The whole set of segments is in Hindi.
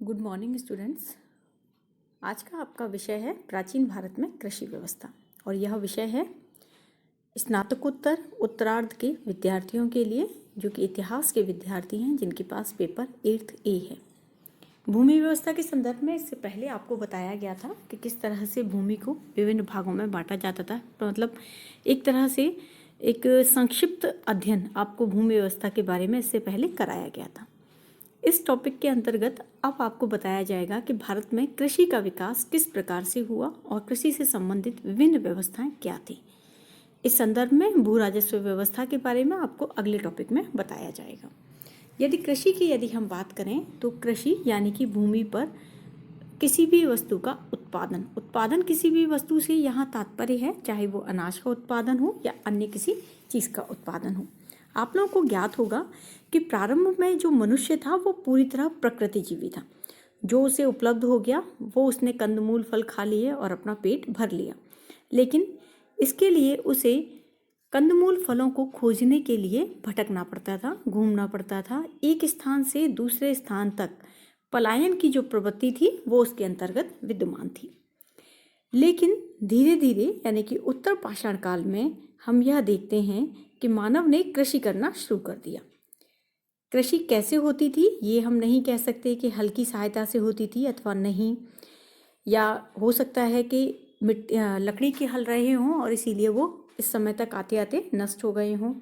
Good morning students. आज का आपका विषय है प्राचीन भारत में कृषि व्यवस्था और यह विषय है स्नातकोत्तर उत्तरार्ध के विद्यार्थियों के लिए जो कि इतिहास के विद्यार्थी हैं जिनके पास पेपर 8th A है। भूमि व्यवस्था के संदर्भ में इससे पहले आपको बताया गया था कि किस तरह से भूमि को विभिन्न भागों में बांटा जाता था। तो मतलब एक तरह से एक संक्षिप्त अध्ययन आपको भूमि व्यवस्था के बारे में इससे पहले कराया गया था। इस टॉपिक के अंतर्गत अब आपको बताया जाएगा कि भारत में कृषि का विकास किस प्रकार से हुआ और कृषि से संबंधित विभिन्न व्यवस्थाएं क्या थी। इस संदर्भ में भू राजस्व व्यवस्था के बारे में आपको अगले टॉपिक में बताया जाएगा। यदि हम बात करें तो कृषि यानी कि भूमि पर किसी भी वस्तु का उत्पादन किसी भी वस्तु से यहाँ तात्पर्य है, चाहे वो अनाज का उत्पादन हो या अन्य किसी चीज़ का उत्पादन हो। आप लोगों को ज्ञात होगा कि प्रारंभ में जो मनुष्य था वो पूरी तरह प्रकृतिजीवी था। जो उसे उपलब्ध हो गया वो उसने कंदमूल फल खा लिए और अपना पेट भर लिया, लेकिन इसके लिए उसे कंदमूल फलों को खोजने के लिए भटकना पड़ता था, घूमना पड़ता था। एक स्थान से दूसरे स्थान तक पलायन की जो प्रवृत्ति थी वो उसके अंतर्गत विद्यमान थी। लेकिन धीरे धीरे यानी कि उत्तर पाषाण काल में हम यह देखते हैं कि मानव ने कृषि करना शुरू कर दिया। कृषि कैसे होती थी ये हम नहीं कह सकते कि हल की सहायता से होती थी अथवा नहीं, या हो सकता है कि लकड़ी के हल रहे हों और इसीलिए वो इस समय तक आते आते नष्ट हो गए हों।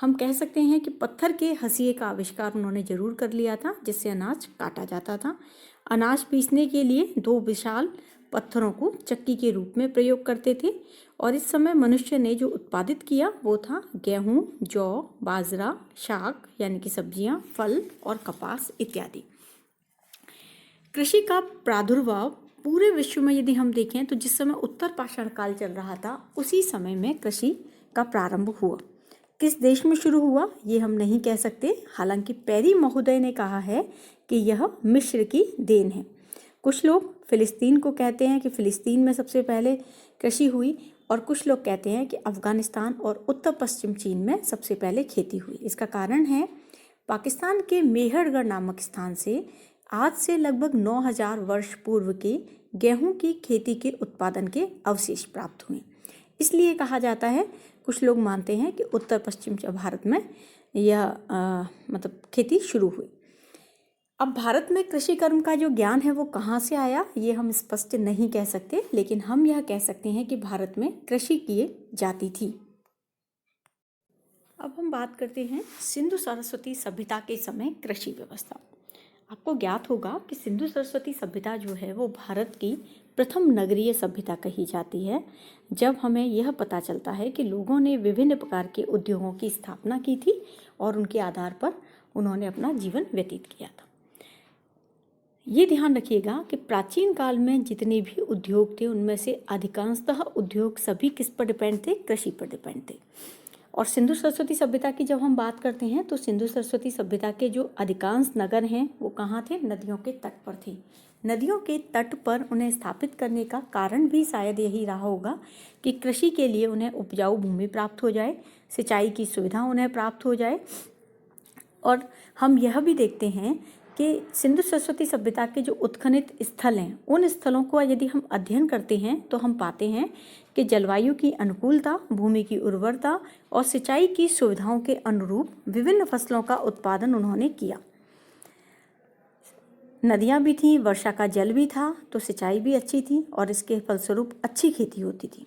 हम कह सकते हैं कि पत्थर के हंसिए का आविष्कार उन्होंने जरूर कर लिया था, जिससे अनाज काटा जाता था। अनाज पीसने के लिए 2 विशाल पत्थरों को चक्की के रूप में प्रयोग करते थे और इस समय मनुष्य ने जो उत्पादित किया वो था गेहूं, जौ, बाजरा, शाक यानी कि सब्जियां, फल और कपास इत्यादि। कृषि का प्रादुर्भाव पूरे विश्व में यदि हम देखें तो जिस समय उत्तर पाषाण काल चल रहा था उसी समय में कृषि का प्रारंभ हुआ। किस देश में शुरू हुआ ये हम नहीं कह सकते, हालांकि पेरी महोदय ने कहा है कि यह मिस्र की देन है। कुछ लोग फिलिस्तीन को कहते हैं कि फिलिस्तीन में सबसे पहले कृषि हुई और कुछ लोग कहते हैं कि अफगानिस्तान और उत्तर पश्चिम चीन में सबसे पहले खेती हुई। इसका कारण है पाकिस्तान के मेहरगढ़ नामक स्थान से आज से लगभग 9000 वर्ष पूर्व के गेहूं की खेती के उत्पादन के अवशेष प्राप्त हुए। इसलिए कहा जाता है, कुछ लोग मानते हैं कि उत्तर पश्चिम भारत में यह मतलब खेती शुरू हुई। अब भारत में कृषि कर्म का जो ज्ञान है वो कहाँ से आया ये हम स्पष्ट नहीं कह सकते, लेकिन हम यह कह सकते हैं कि भारत में कृषि की जाती थी। अब हम बात करते हैं सिंधु सरस्वती सभ्यता के समय कृषि व्यवस्था। आपको ज्ञात होगा कि सिंधु सरस्वती सभ्यता जो है वो भारत की प्रथम नगरीय सभ्यता कही जाती है, जब हमें यह पता चलता है कि लोगों ने विभिन्न प्रकार के उद्योगों की स्थापना की थी और उनके आधार पर उन्होंने अपना जीवन व्यतीत किया था। ये ध्यान रखिएगा कि प्राचीन काल में जितने भी उद्योग थे उनमें से अधिकांशतः उद्योग सभी किस पर डिपेंड थे, कृषि पर डिपेंड थे। और सिंधु सरस्वती सभ्यता की जब हम बात करते हैं तो सिंधु सरस्वती सभ्यता के जो अधिकांश नगर हैं वो कहाँ थे, नदियों के तट पर थे। नदियों के तट पर उन्हें स्थापित करने का कारण भी शायद यही रहा होगा कि कृषि के लिए उन्हें उपजाऊ भूमि प्राप्त हो जाए, सिंचाई की सुविधा उन्हें प्राप्त हो जाए। और हम यह भी देखते हैं कि सिंधु सरस्वती सभ्यता के जो उत्खनित स्थल हैं उन स्थलों को यदि हम अध्ययन करते हैं तो हम पाते हैं कि जलवायु की अनुकूलता, भूमि की उर्वरता और सिंचाई की सुविधाओं के अनुरूप विभिन्न फसलों का उत्पादन उन्होंने किया। नदियाँ भी थीं, वर्षा का जल भी था, तो सिंचाई भी अच्छी थी और इसके फलस्वरूप अच्छी खेती होती थी।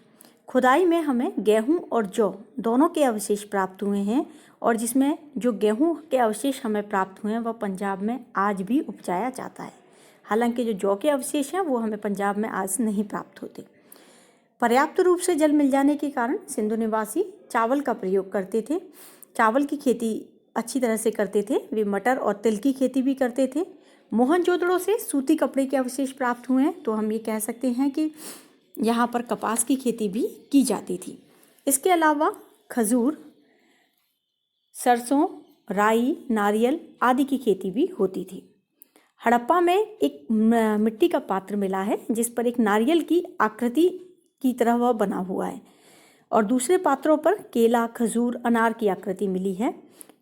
खुदाई में हमें गेहूं और जौ दोनों के अवशेष प्राप्त हुए हैं और जिसमें जो गेहूं के अवशेष हमें प्राप्त हुए हैं वह पंजाब में आज भी उपजाया जाता है। हालांकि जो जौ के अवशेष हैं वो हमें पंजाब में आज नहीं प्राप्त होते। पर्याप्त रूप से जल मिल जाने के कारण सिंधु निवासी चावल का प्रयोग करते थे, चावल की खेती अच्छी तरह से करते थे। वे मटर और तिल की खेती भी करते थे। मोहनजोदड़ो से सूती कपड़े के अवशेष प्राप्त हुए हैं, तो हम ये कह सकते हैं कि यहाँ पर कपास की खेती भी की जाती थी। इसके अलावा खजूर, सरसों, राई, नारियल आदि की खेती भी होती थी। हड़प्पा में एक मिट्टी का पात्र मिला है जिस पर एक नारियल की आकृति की तरह वह बना हुआ है और दूसरे पात्रों पर केला, खजूर, अनार की आकृति मिली है।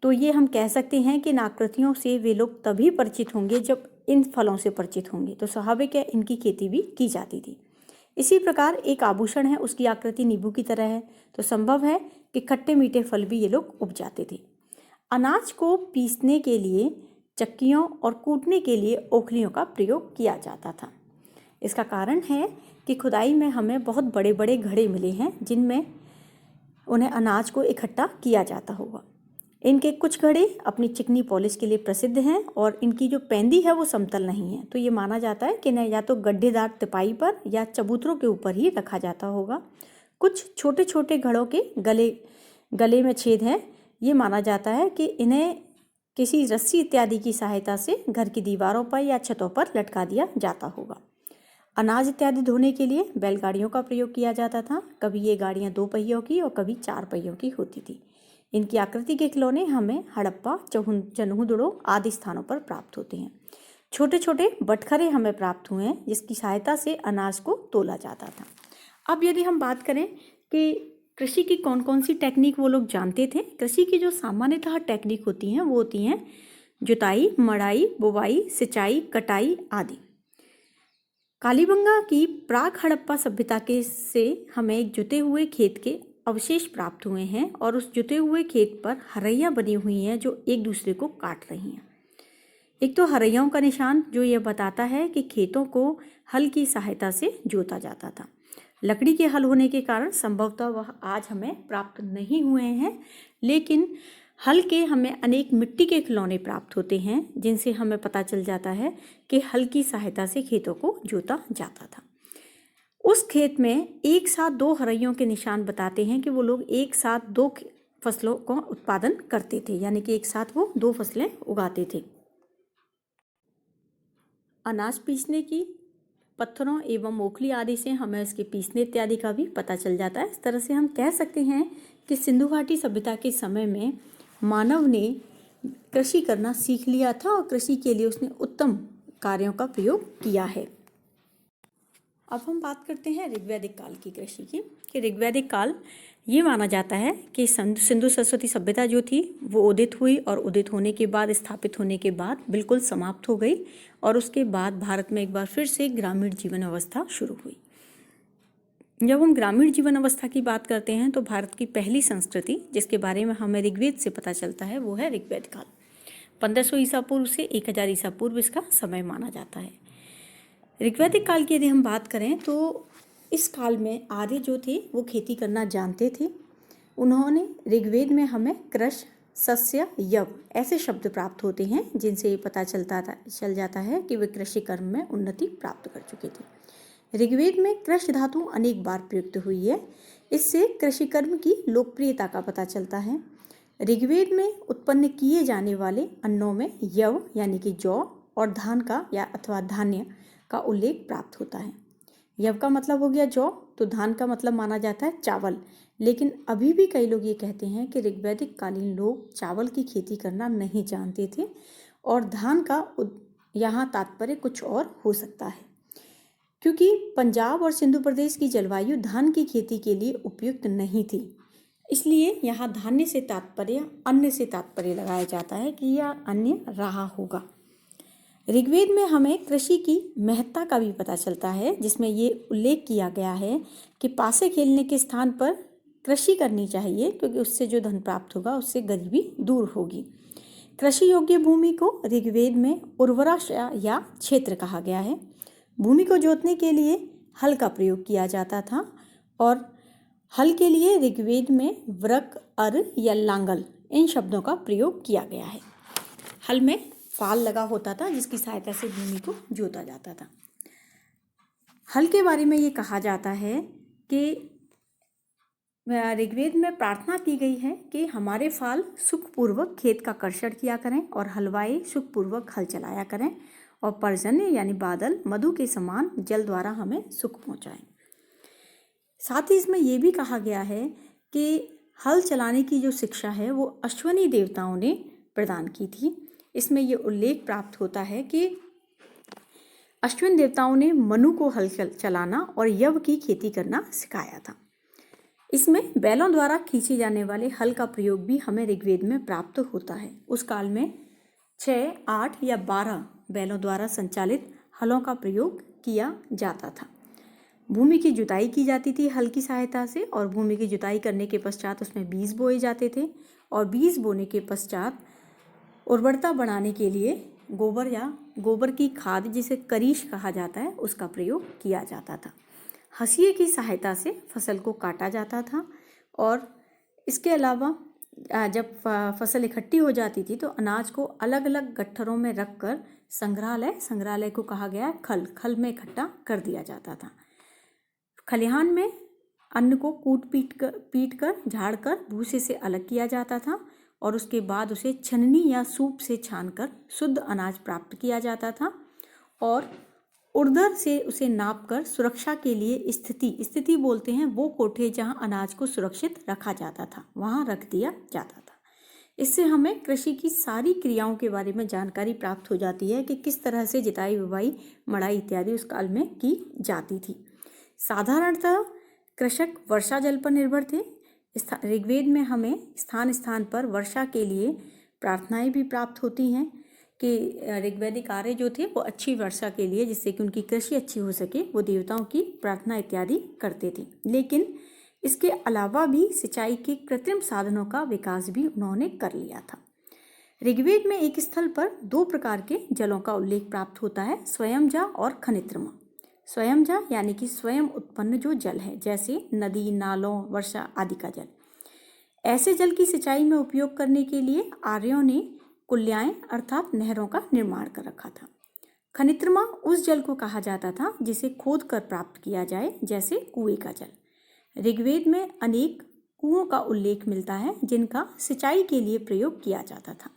तो ये हम कह सकते हैं कि इन आकृतियों से वे लोग तभी परिचित होंगे जब इन फलों से परिचित होंगे, तो स्वाभाविक है इनकी खेती भी की जाती थी। इसी प्रकार एक आभूषण है, उसकी आकृति नींबू की तरह है, तो संभव है कि खट्टे मीठे फल भी ये लोग उपजाते थे। अनाज को पीसने के लिए चक्कियों और कूटने के लिए ओखलियों का प्रयोग किया जाता था। इसका कारण है कि खुदाई में हमें बहुत बड़े बड़े घड़े मिले हैं जिनमें उन्हें अनाज को इकट्ठा किया जाता होगा। इनके कुछ घड़े अपनी चिकनी पॉलिश के लिए प्रसिद्ध हैं और इनकी जो पेंदी है वो समतल नहीं है, तो ये माना जाता है कि न या तो गड्ढेदार तिपाई पर या चबूतरों के ऊपर ही रखा जाता होगा। कुछ छोटे छोटे घड़ों के गले में छेद हैं। ये माना जाता है कि इन्हें किसी रस्सी इत्यादि की सहायता से घर की दीवारों पर या छतों पर लटका दिया जाता होगा। अनाज इत्यादि ढोने के लिए बैलगाड़ियों का प्रयोग किया जाता था। कभी ये गाड़ियाँ 2 पहियों की और कभी 4 पहियों की होती थी। इनकी आकृति के खिलौने हमें हड़प्पा, चन्हूदड़ो आदि स्थानों पर प्राप्त होते हैं। छोटे छोटे बटखरे हमें प्राप्त हुए हैं जिसकी सहायता से अनाज को तोला जाता था। अब यदि हम बात करें कि कृषि की कौन कौन सी टेक्निक वो लोग जानते थे, कृषि की जो सामान्यतः टेक्निक होती हैं वो होती हैं जुताई, मड़ाई, बुवाई, सिंचाई, कटाई आदि। कालीबंगा की प्राक हड़प्पा सभ्यता के से हमें एक जुते हुए खेत के अवशेष प्राप्त हुए हैं और उस जुते हुए खेत पर हरैया बनी हुई हैं जो एक दूसरे को काट रही हैं। एक तो हरैयाओं का निशान जो यह बताता है कि खेतों को हल की सहायता से जोता जाता था। लकड़ी के हल होने के कारण संभवतः वह आज हमें प्राप्त नहीं हुए हैं, लेकिन हल के हमें अनेक मिट्टी के खिलौने प्राप्त होते हैं जिनसे हमें पता चल जाता है कि हल की सहायता से खेतों को जोता जाता था। उस खेत में एक साथ 2 हरैयों के निशान बताते हैं कि वो लोग एक साथ 2 फसलों का उत्पादन करते थे, यानी कि एक साथ वो 2 फसलें उगाते थे। अनाज पीसने की पत्थरों एवं ओखली आदि से हमें इसके पीसने इत्यादि का भी पता चल जाता है। इस तरह से हम कह सकते हैं कि सिंधु घाटी सभ्यता के समय में मानव ने कृषि करना सीख लिया था और कृषि के लिए उसने उत्तम कार्यों का प्रयोग किया है। अब हम बात करते हैं ऋग्वैदिक काल की कृषि की। कि ऋग्वैदिक काल ये माना जाता है कि सिंधु सरस्वती सभ्यता जो थी वो उदित हुई और उदित होने के बाद, स्थापित होने के बाद बिल्कुल समाप्त हो गई और उसके बाद भारत में एक बार फिर से ग्रामीण जीवन अवस्था शुरू हुई। जब हम ग्रामीण जीवन अवस्था की बात करते हैं तो भारत की पहली संस्कृति जिसके बारे में हमें ऋग्वेद से पता चलता है वो है ऋग्वेद काल। 1500 ईसा पूर्व से 1000 ईसा पूर्व इसका समय माना जाता है। ऋग्वैदिक काल की यदि हम बात करें तो इस काल में आर्य जो थे वो खेती करना जानते थे। उन्होंने ऋग्वेद में हमें कृष, सस्य, यव ऐसे शब्द प्राप्त होते हैं जिनसे ये पता चल जाता है कि वे कृषि कर्म में उन्नति प्राप्त कर चुके थे। ऋग्वेद में कृष धातु अनेक बार प्रयुक्त हुई है। इससे कृषि कर्म की लोकप्रियता का पता चलता है। ऋग्वेद में उत्पन्न किए जाने वाले अन्नों में यव यानी कि जौ और धान का या अथवा धान्य का उल्लेख प्राप्त होता है। यव का मतलब हो गया जौ, तो धान का मतलब माना जाता है चावल। लेकिन अभी भी कई लोग ये कहते हैं कि ऋग्वैदिक कालीन लोग चावल की खेती करना नहीं जानते थे और धान का यहाँ तात्पर्य कुछ और हो सकता है, क्योंकि पंजाब और सिंधु प्रदेश की जलवायु धान की खेती के लिए उपयुक्त नहीं थी। इसलिए यहाँ धान्य से तात्पर्य अन्न से तात्पर्य लगाया जाता है कि यह अन्न रहा होगा। ऋग्वेद में हमें कृषि की महत्ता का भी पता चलता है, जिसमें ये उल्लेख किया गया है कि पासे खेलने के स्थान पर कृषि करनी चाहिए क्योंकि उससे जो धन प्राप्त होगा उससे गरीबी दूर होगी। कृषि योग्य भूमि को ऋग्वेद में उर्वरा या क्षेत्र कहा गया है। भूमि को जोतने के लिए हल का प्रयोग किया जाता था और हल के लिए ऋग्वेद में वृक, अर या लांगल इन शब्दों का प्रयोग किया गया है। हल में फाल लगा होता था जिसकी सहायता से भूमि को जोता जाता था। हल के बारे में ये कहा जाता है कि ऋग्वेद में प्रार्थना की गई है कि हमारे फाल सुखपूर्वक खेत का कर्षण किया करें और हलवाई सुखपूर्वक हल चलाया करें और पर्जन्य यानी बादल मधु के समान जल द्वारा हमें सुख पहुँचाएं। साथ ही इसमें यह भी कहा गया है कि हल चलाने की जो शिक्षा है वो अश्वनी देवताओं ने प्रदान की थी। इसमें यह उल्लेख प्राप्त होता है कि अश्विन देवताओं ने मनु को हल चलाना और यव की खेती करना सिखाया था। इसमें बैलों द्वारा खींचे जाने वाले हल का प्रयोग भी हमें ऋग्वेद में प्राप्त होता है। उस काल में 6, 8 या 12 बैलों द्वारा संचालित हलों का प्रयोग किया जाता था। भूमि की जुताई की जाती थी हल की सहायता से, और भूमि की जुताई करने के पश्चात उसमें बीज बोए जाते थे, और बीज बोने के पश्चात उर्वरता बढ़ाने के लिए गोबर या गोबर की खाद, जिसे करीश कहा जाता है, उसका प्रयोग किया जाता था। हंसिए की सहायता से फसल को काटा जाता था, और इसके अलावा जब फसल इकट्ठी हो जाती थी तो अनाज को अलग अलग गट्ठरों में रखकर संग्रहालय को कहा गया है, खल में इकट्ठा कर दिया जाता था। खलिहान में अन्न को पीट कर झाड़ कर भूसे से अलग किया जाता था, और उसके बाद उसे छननी या सूप से छानकर शुद्ध अनाज प्राप्त किया जाता था, और उर्ध्वर से उसे नापकर सुरक्षा के लिए स्थिति बोलते हैं वो कोठे जहां अनाज को सुरक्षित रखा जाता था, वहां रख दिया जाता था। इससे हमें कृषि की सारी क्रियाओं के बारे में जानकारी प्राप्त हो जाती है कि किस तरह से जुताई, बुवाई, मड़ाई इत्यादि उस काल में की जाती थी। साधारणतः कृषक वर्षा जल पर निर्भर थे। ऋग्वेद में हमें स्थान स्थान पर वर्षा के लिए प्रार्थनाएं भी प्राप्त होती हैं कि ऋग्वैदिक आर्य जो थे वो अच्छी वर्षा के लिए, जिससे कि उनकी कृषि अच्छी हो सके, वो देवताओं की प्रार्थना इत्यादि करते थे। लेकिन इसके अलावा भी सिंचाई के कृत्रिम साधनों का विकास भी उन्होंने कर लिया था। ऋग्वेद में एक स्थल पर 2 प्रकार के जलों का उल्लेख प्राप्त होता है, स्वयंजा और खनित्रमा। स्वयंजा यानी कि स्वयं उत्पन्न जो जल है, जैसे नदी, नालों, वर्षा आदि का जल। ऐसे जल की सिंचाई में उपयोग करने के लिए आर्यों ने कुल्याएं अर्थात नहरों का निर्माण कर रखा था। खनित्रमा उस जल को कहा जाता था जिसे खोद कर प्राप्त किया जाए, जैसे कुएं का जल। ऋग्वेद में अनेक कुओं का उल्लेख मिलता है जिनका सिंचाई के लिए प्रयोग किया जाता था।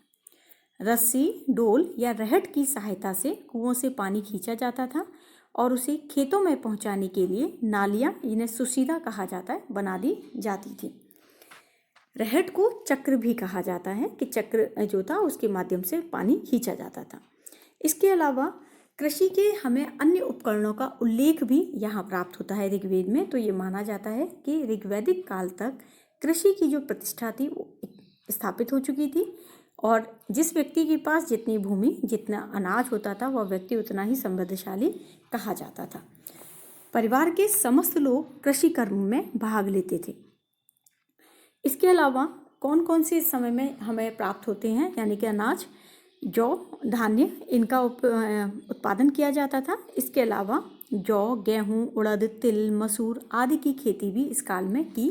रस्सी, डोल या रहट की सहायता से कुओं से पानी खींचा जाता था, और उसे खेतों में पहुंचाने के लिए नालियां, इन्हें सुसीधा कहा जाता है, बना दी जाती थी। रहट को चक्र भी कहा जाता है कि चक्र जो था उसके माध्यम से पानी खींचा जाता था। इसके अलावा कृषि के हमें अन्य उपकरणों का उल्लेख भी यहाँ प्राप्त होता है ऋग्वेद में। तो ये माना जाता है कि ऋग्वैदिक काल तक कृषि की जो प्रतिष्ठा थी वो स्थापित हो चुकी थी, और जिस व्यक्ति के पास जितनी भूमि, जितना अनाज होता था, वह व्यक्ति उतना ही समृद्धशाली कहा जाता था। परिवार के समस्त लोग कृषि कर्म में भाग लेते थे। इसके अलावा कौन कौन से इस समय में हमें प्राप्त होते हैं, यानी कि अनाज, जौ, धान्य, इनका उत्पादन किया जाता था। इसके अलावा जौ, गेहूँ, उड़द, तिल, मसूर आदि की खेती भी इस काल में की